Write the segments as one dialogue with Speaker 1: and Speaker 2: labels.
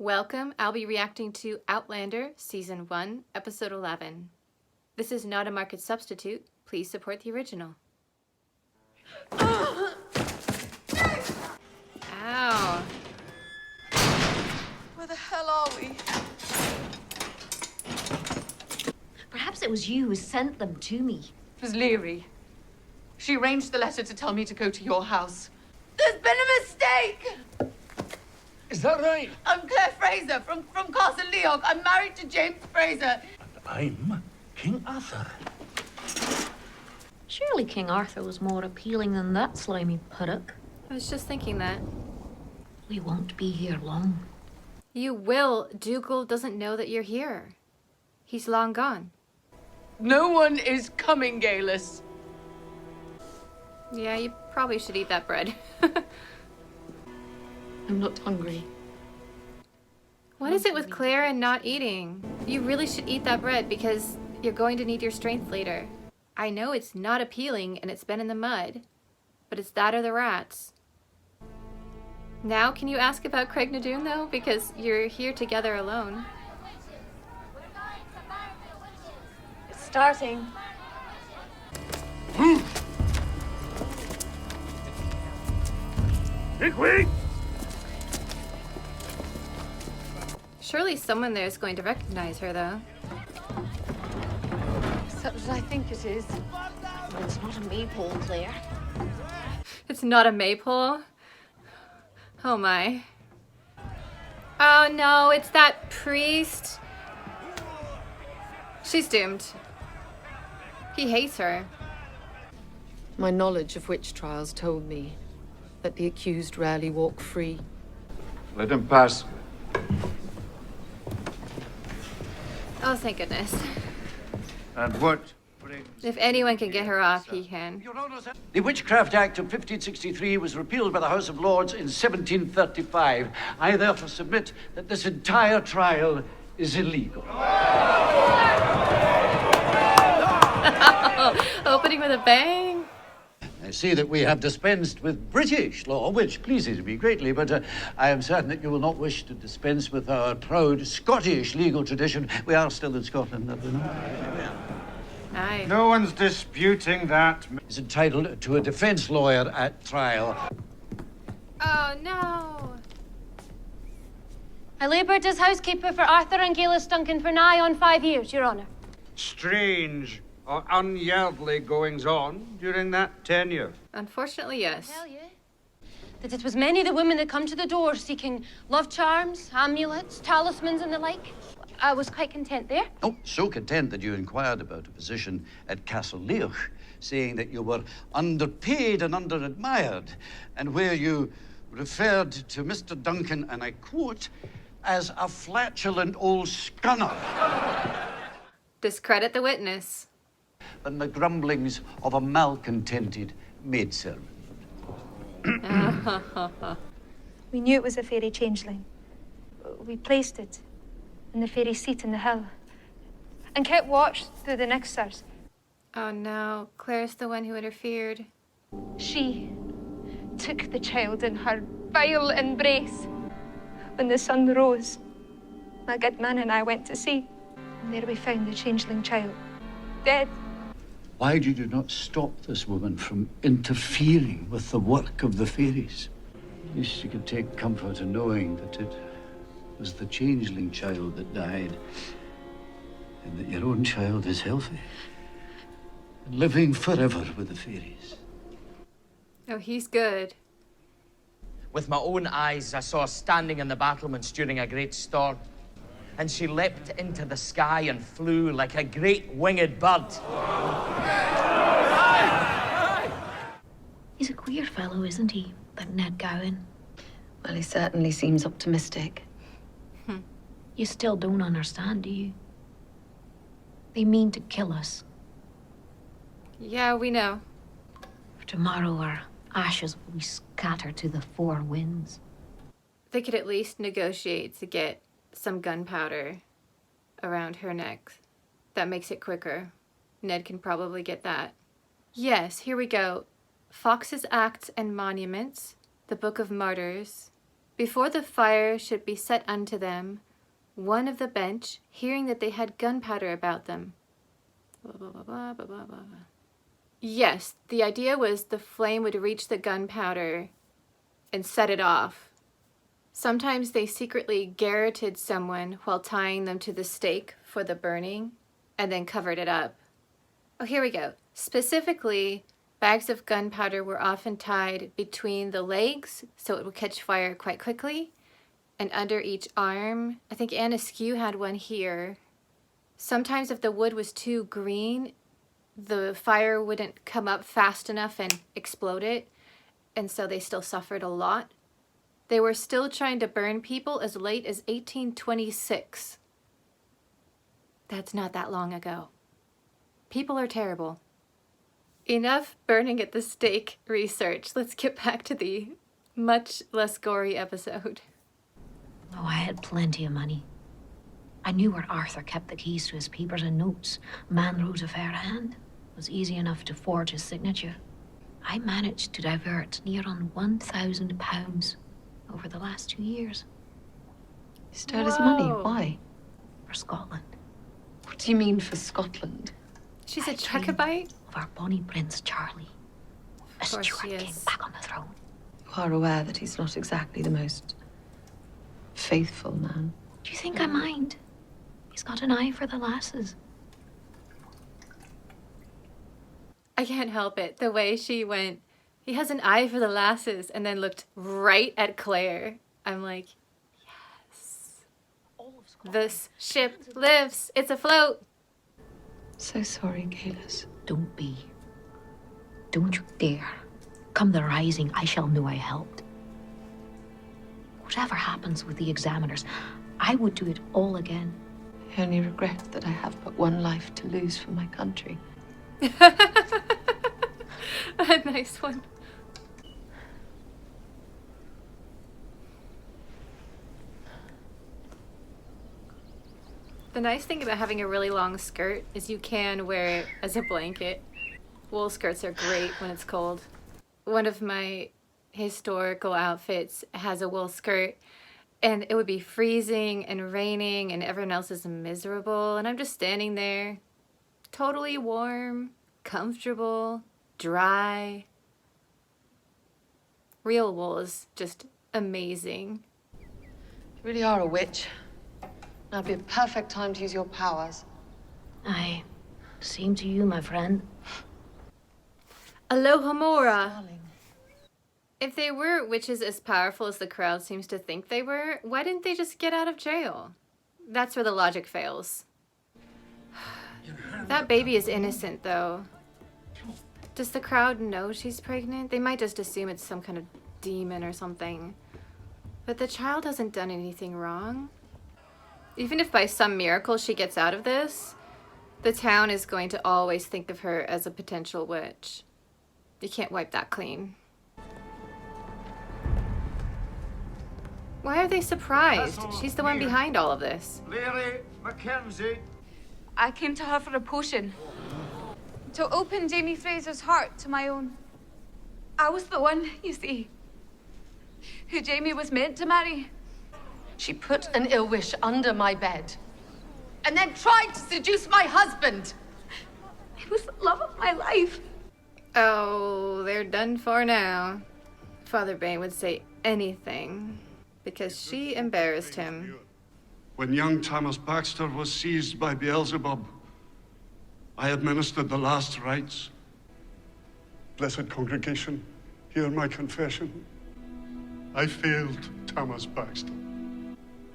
Speaker 1: Welcome, I'll be reacting to Outlander, Season 1, Episode 11. This is not a market substitute. Please support the original. Ow.
Speaker 2: Where the hell are we?
Speaker 3: Perhaps it was you who sent them to me.
Speaker 2: It was Leary. She arranged the letter to tell me to go to your house. There's been a mistake!
Speaker 4: Is that right?
Speaker 2: I'm Claire Fraser from Castle Leog. I'm married to James Fraser.
Speaker 4: And I'm King Arthur.
Speaker 3: Surely King Arthur was more appealing than that slimy puddock.
Speaker 1: I was just thinking that.
Speaker 3: We won't be here long.
Speaker 1: You will. Dougal doesn't know that you're here. He's long gone.
Speaker 2: No one is coming, Galus.
Speaker 1: Yeah, you probably should eat that bread.
Speaker 2: I'm not hungry.
Speaker 1: What is it with Claire and not eating? You really should eat that bread because you're going to need your strength later. I know it's not appealing and it's been in the mud, but it's that or the rats. Now can you ask about Craig Nadoon though? Because you're here together alone.
Speaker 5: It's starting.
Speaker 4: Dick.
Speaker 1: Surely someone there is going to recognize her though.
Speaker 2: Such as I think it is.
Speaker 3: It's not a maypole, Claire.
Speaker 1: It's not a maypole? Oh my. Oh no, it's that priest. She's doomed. He hates her.
Speaker 2: My knowledge of witch trials told me that the accused rarely walk free.
Speaker 6: Let him pass.
Speaker 1: Oh, thank goodness.
Speaker 6: And what brings...
Speaker 1: If anyone can get her off, he can.
Speaker 7: The Witchcraft Act of 1563 was repealed by the House of Lords in 1735. I therefore submit that this entire trial is illegal.
Speaker 1: Opening with a bang.
Speaker 7: I see that we have dispensed with British law, which pleases me greatly, but I am certain that you will not wish to dispense with our proud Scottish legal tradition. We are still in Scotland, are we not?
Speaker 1: Aye.
Speaker 6: No one's disputing that.
Speaker 7: Is entitled to a defense lawyer at trial.
Speaker 1: Oh no.
Speaker 5: I laboured as housekeeper for Arthur and Galus Duncan for nigh on 5 years, Your Honour.
Speaker 6: Strange or unyieldly goings-on during that tenure.
Speaker 1: Unfortunately, yes.
Speaker 5: Tell you that it was many the women that come to the door seeking love charms, amulets, talismans and the like. I was quite content there.
Speaker 7: Oh, so content that you inquired about a position at Castle Leog, saying that you were underpaid and underadmired, and where you referred to Mr. Duncan, and I quote, as a flatulent old scunner.
Speaker 1: Discredit the witness.
Speaker 7: Than the grumblings of a malcontented maidservant.
Speaker 8: We knew it was a fairy changeling. We placed it in the fairy seat in the hill and kept watch through the nixers.
Speaker 1: Oh no, Claire's the one who interfered.
Speaker 8: She took the child in her vile embrace. When the sun rose, my good man and I went to see, and there we found the changeling child, dead.
Speaker 7: Why did you not stop this woman from interfering with the work of the fairies? At least you could take comfort in knowing that it was the changeling child that died, and that your own child is healthy and living forever with the fairies.
Speaker 1: Oh, he's good.
Speaker 9: With my own eyes, I saw her standing in the battlements during a great storm. And she leapt into the sky and flew like a great winged bird.
Speaker 3: He's a queer fellow, isn't he? That Ned Gowan.
Speaker 2: Well, he certainly seems optimistic.
Speaker 3: You still don't understand, do you? They mean to kill us.
Speaker 1: Yeah, we know.
Speaker 3: For tomorrow our ashes will be scattered to the four winds.
Speaker 1: They could at least negotiate to get some gunpowder around her neck. That makes it quicker. Ned can probably get that. Yes, here we go. Fox's Acts and Monuments, the Book of Martyrs, Before the fire should be set unto them, one of the bench, hearing that they had gunpowder about them. Blah, blah, blah, blah, blah, blah, blah. Yes, the idea was the flame would reach the gunpowder and set it off. Sometimes they secretly garroted someone while tying them to the stake for the burning and then covered it up. Oh, here we go. Specifically, bags of gunpowder were often tied between the legs so it would catch fire quite quickly, and under each arm. I think Anne Askew had one here. Sometimes if the wood was too green, the fire wouldn't come up fast enough and explode it, and so they still suffered a lot. They were still trying to burn people as late as 1826. That's not that long ago. People are terrible. Enough burning at the stake research. Let's get back to the much less gory episode.
Speaker 3: Oh, I had plenty of money. I knew where Arthur kept the keys to his papers and notes. Man wrote a fair hand. It was easy enough to forge his signature. I managed to divert near on £1,000 over the last 2 years.
Speaker 2: You stole his money. Why?
Speaker 3: For Scotland.
Speaker 2: What do you mean for Scotland?
Speaker 1: She's a Jacobite?
Speaker 3: Of our bonny Prince Charlie. A
Speaker 1: Of course
Speaker 3: Stuart
Speaker 1: she
Speaker 3: king
Speaker 1: is.
Speaker 3: back on the throne.
Speaker 2: You are aware that he's not exactly the most faithful man.
Speaker 3: Do you think I mind? He's got an eye for the lasses.
Speaker 1: I can't help it. The way she went, he has an eye for the lasses, and then looked right at Claire. I'm like, yes. This ship lives. It's afloat.
Speaker 2: So sorry, Kalis.
Speaker 3: Don't be. Don't you dare. Come the rising, I shall know I helped. Whatever happens with the examiners, I would do it all again.
Speaker 2: I only regret that I have but one life to lose for my country.
Speaker 1: A nice one. The nice thing about having a really long skirt is you can wear it as a blanket. Wool skirts are great when it's cold. One of my historical outfits has a wool skirt, and it would be freezing and raining and everyone else is miserable, and I'm just standing there, totally warm, comfortable, dry. Real wool is just amazing.
Speaker 2: You really are a witch. Now would be a perfect time to use your powers.
Speaker 3: Aye. Same to you, my friend.
Speaker 1: Alohomora.
Speaker 2: Darling.
Speaker 1: If they were witches as powerful as the crowd seems to think they were, why didn't they just get out of jail? That's where the logic fails. That baby is innocent, though. Does the crowd know she's pregnant? They might just assume it's some kind of demon or something. But the child hasn't done anything wrong. Even if by some miracle she gets out of this, the town is going to always think of her as a potential witch. You can't wipe that clean. Why are they surprised? She's the one behind all of this.
Speaker 6: Lady Mackenzie.
Speaker 8: I came to her for a potion. To open Jamie Fraser's heart to my own. I was the one, you see, who Jamie was meant to marry.
Speaker 2: She put an ill wish under my bed and then tried to seduce my husband.
Speaker 8: It was the love of my life.
Speaker 1: Oh, they're done for now. Father Bane would say anything because she embarrassed him.
Speaker 10: When young Thomas Baxter was seized by Beelzebub, I administered the last rites. Blessed congregation, hear my confession. I failed Thomas Baxter.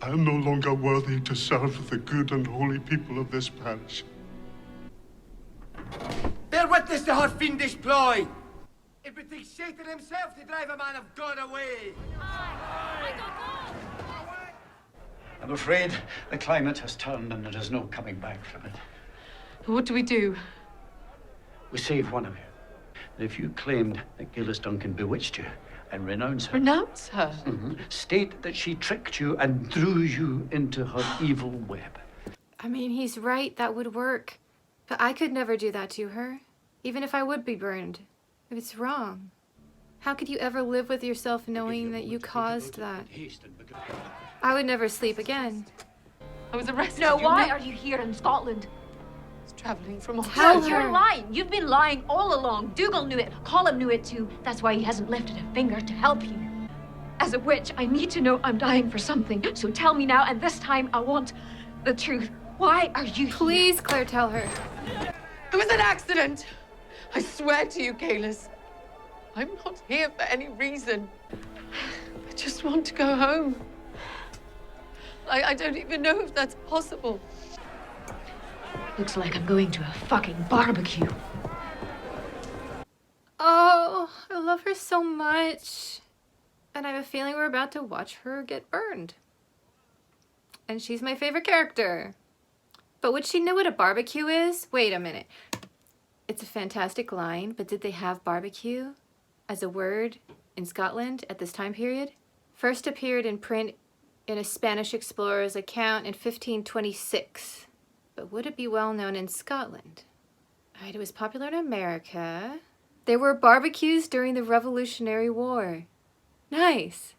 Speaker 10: I am no longer worthy to serve the good and holy people of this parish.
Speaker 11: Bear witness to her fiendish ploy. It would take Satan himself to drive a man of God away.
Speaker 7: I'm afraid the climate has turned and there is no coming back from it.
Speaker 2: What do we do?
Speaker 7: We save one of you. And if you claimed that Gillis Duncan bewitched you and renounce her,
Speaker 2: Renounce her?
Speaker 7: state that she tricked you and threw you into her evil web.
Speaker 1: I mean, he's right, that would work. But I could never do that to her, even if I would be burned. It's wrong. How could you ever live with yourself knowing that you caused that? I would never sleep again.
Speaker 2: I was arrested.
Speaker 3: No,
Speaker 2: you
Speaker 3: why
Speaker 2: know?
Speaker 3: are you here in Scotland?
Speaker 2: I was traveling from
Speaker 1: Tell
Speaker 2: Australia.
Speaker 1: her.
Speaker 3: You're lying. You've been lying all along. Dougal knew it. Colin knew it too. That's why he hasn't lifted a finger to help you. As a witch, I need to know I'm dying for something. So tell me now, and this time I want the truth. Why are you here?
Speaker 1: Please, Claire, tell her.
Speaker 2: It was an accident. I swear to you, Kalis. I'm not here for any reason. I just want to go home. I don't even know if that's possible.
Speaker 3: Looks like I'm going to a fucking barbecue.
Speaker 1: Oh, I love her so much. And I have a feeling we're about to watch her get burned. And she's my favorite character. But would she know what a barbecue is? Wait a minute. It's a fantastic line, but did they have barbecue as a word in Scotland at this time period? First appeared in print in a Spanish explorer's account in 1526. But would it be well known in Scotland? Alright, it was popular in America. There were barbecues during the Revolutionary War. Nice.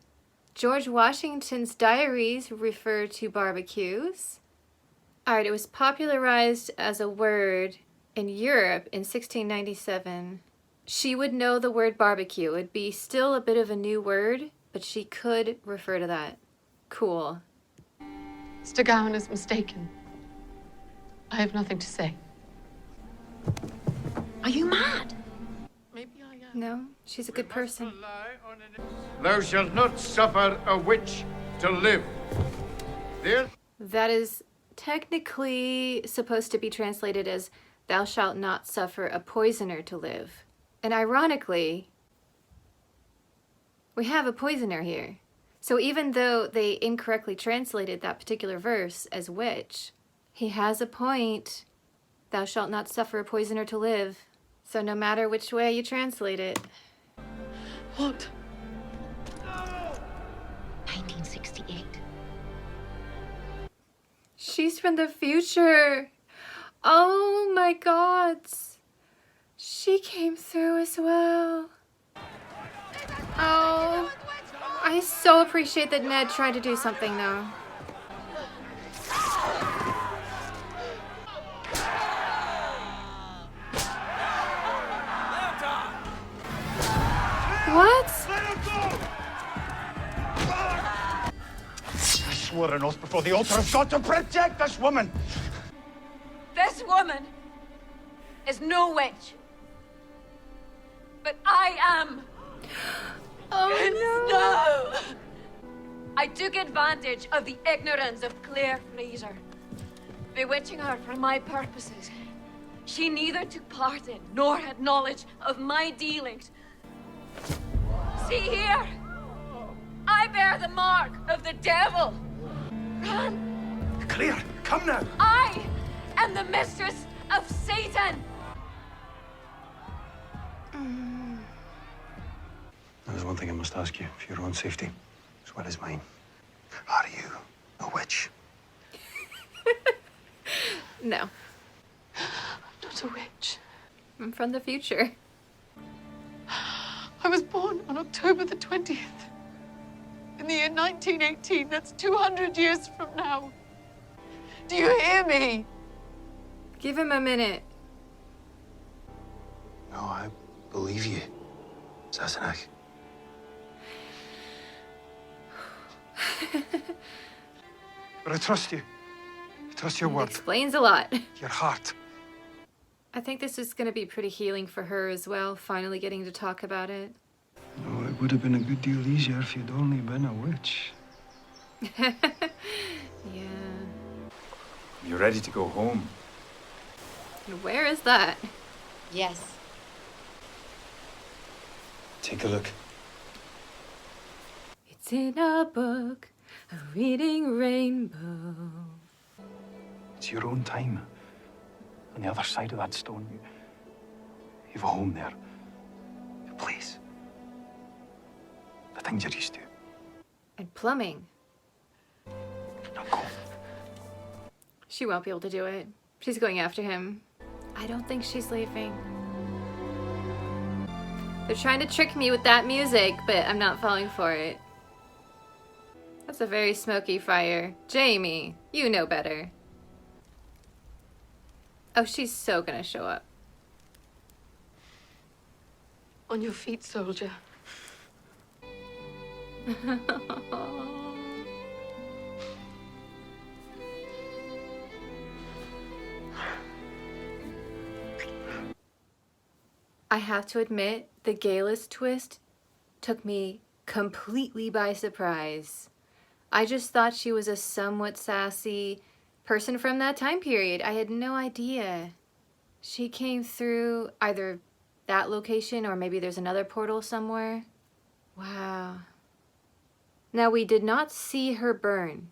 Speaker 1: George Washington's diaries refer to barbecues. Alright, it was popularized as a word in Europe in 1697. She would know the word barbecue. It'd be still a bit of a new word, but she could refer to that. Cool.
Speaker 2: Mr. Gowan is mistaken. I have nothing to say.
Speaker 3: Are you mad?
Speaker 2: Maybe I am.
Speaker 1: No, she's a good person.
Speaker 6: Thou shalt not suffer a witch to live. There.
Speaker 1: That is technically supposed to be translated as thou shalt not suffer a poisoner to live. And ironically, we have a poisoner here. So even though they incorrectly translated that particular verse as witch, he has a point. Thou shalt not suffer a poisoner to live. So no matter which way you translate it.
Speaker 2: What?
Speaker 3: 1968.
Speaker 1: She's from the future. Oh my God. She came through as well. Oh, I so appreciate that Ned tried to do something though. What?
Speaker 6: I swore an oath before the altar of God to protect this woman.
Speaker 3: This woman is no witch. But I am.
Speaker 1: Oh
Speaker 3: No! I took advantage of the ignorance of Claire Fraser, bewitching her for my purposes. She neither took part in nor had knowledge of my dealings. See here! I bear the mark of the devil. Run!
Speaker 6: Claire, come now.
Speaker 3: I am the mistress of Satan.
Speaker 12: There's one thing I must ask you, for your own safety, as well as mine. Are you a witch?
Speaker 1: No.
Speaker 2: I'm not a witch.
Speaker 1: I'm from the future.
Speaker 2: I was born on October the 20th. In the year 1918. That's 200 years from now. Do you hear me?
Speaker 1: Give him a minute.
Speaker 12: No, I believe you, Sassenach. But I trust you. I trust your word.
Speaker 1: Explains a lot.
Speaker 12: Your heart.
Speaker 1: I think this is going to be pretty healing for her as well, finally getting to talk about it.
Speaker 12: Oh, it would have been a good deal easier if you'd only been a witch.
Speaker 1: Yeah.
Speaker 13: You ready to go home?
Speaker 1: Where is that?
Speaker 14: Yes.
Speaker 12: Take a look.
Speaker 1: It's in a book, a reading rainbow.
Speaker 12: It's your own time. On the other side of that stone, you've a home there. A place. The things you're used to.
Speaker 1: And plumbing.
Speaker 12: Now go.
Speaker 1: She won't be able to do it. She's going after him. I don't think she's leaving. They're trying to trick me with that music, but I'm not falling for it. That's a very smoky fire. Jamie, you know better. Oh, she's so gonna show up.
Speaker 2: On your feet, soldier.
Speaker 1: I have to admit, the Galis twist took me completely by surprise. I just thought she was a somewhat sassy person from that time period. I had no idea. She came through either that location or maybe there's another portal somewhere. Wow. Now, we did not see her burn.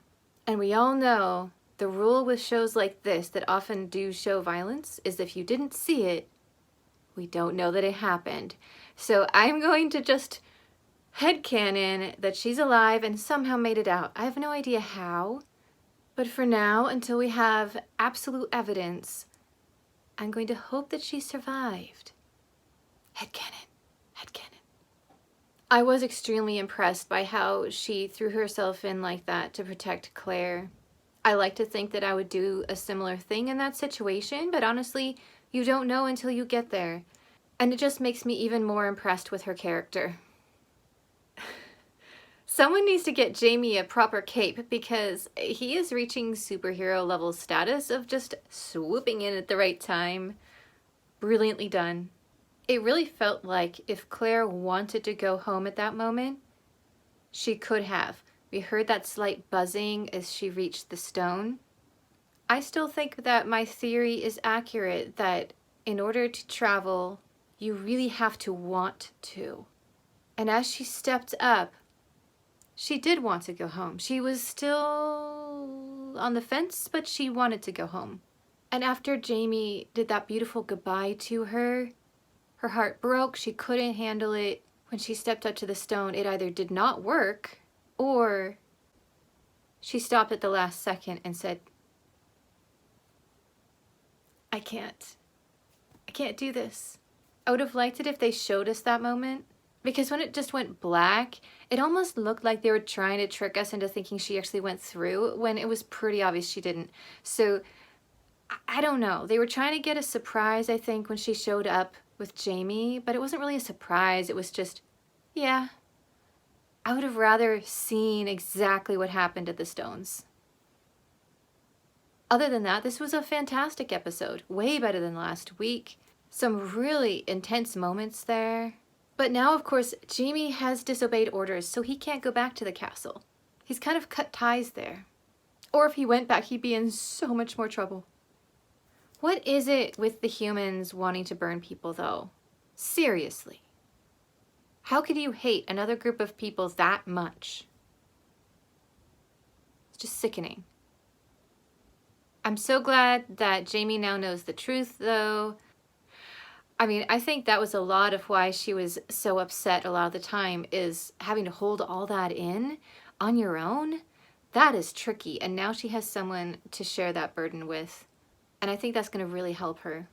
Speaker 1: And we all know the rule with shows like this that often do show violence is if you didn't see it, we don't know that it happened. So I'm going to just headcanon that she's alive and somehow made it out. I have no idea how, but for now, until we have absolute evidence, I'm going to hope that she survived. Headcanon. Headcanon. I was extremely impressed by how she threw herself in like that to protect Claire. I like to think that I would do a similar thing in that situation, but honestly, you don't know until you get there. And it just makes me even more impressed with her character. Someone needs to get Jamie a proper cape because he is reaching superhero level status of just swooping in at the right time. Brilliantly done. It really felt like if Claire wanted to go home at that moment, she could have. We heard that slight buzzing as she reached the stone. I still think that my theory is accurate, that in order to travel, you really have to want to. And as she stepped up, she did want to go home. She was still on the fence, but she wanted to go home. And after Jamie did that beautiful goodbye to her, her heart broke. She couldn't handle it. When she stepped up to the stone, it either did not work or she stopped at the last second and said, I can't do this. I would have liked it if they showed us that moment, because when it just went black, it almost looked like they were trying to trick us into thinking she actually went through when it was pretty obvious she didn't. So I don't know. They were trying to get a surprise, I think, when she showed up with Jamie, but it wasn't really a surprise. It was just, yeah. I would have rather seen exactly what happened at the stones. Other than that, this was a fantastic episode. Way better than last week. Some really intense moments there. But now, of course, Jamie has disobeyed orders, so he can't go back to the castle. He's kind of cut ties there. Or if he went back, he'd be in so much more trouble. What is it with the humans wanting to burn people, though? Seriously. How could you hate another group of people that much? It's just sickening. I'm so glad that Jamie now knows the truth, though. I mean, I think that was a lot of why she was so upset a lot of the time, is having to hold all that in on your own. That is tricky, and now she has someone to share that burden with. And I think that's going to really help her.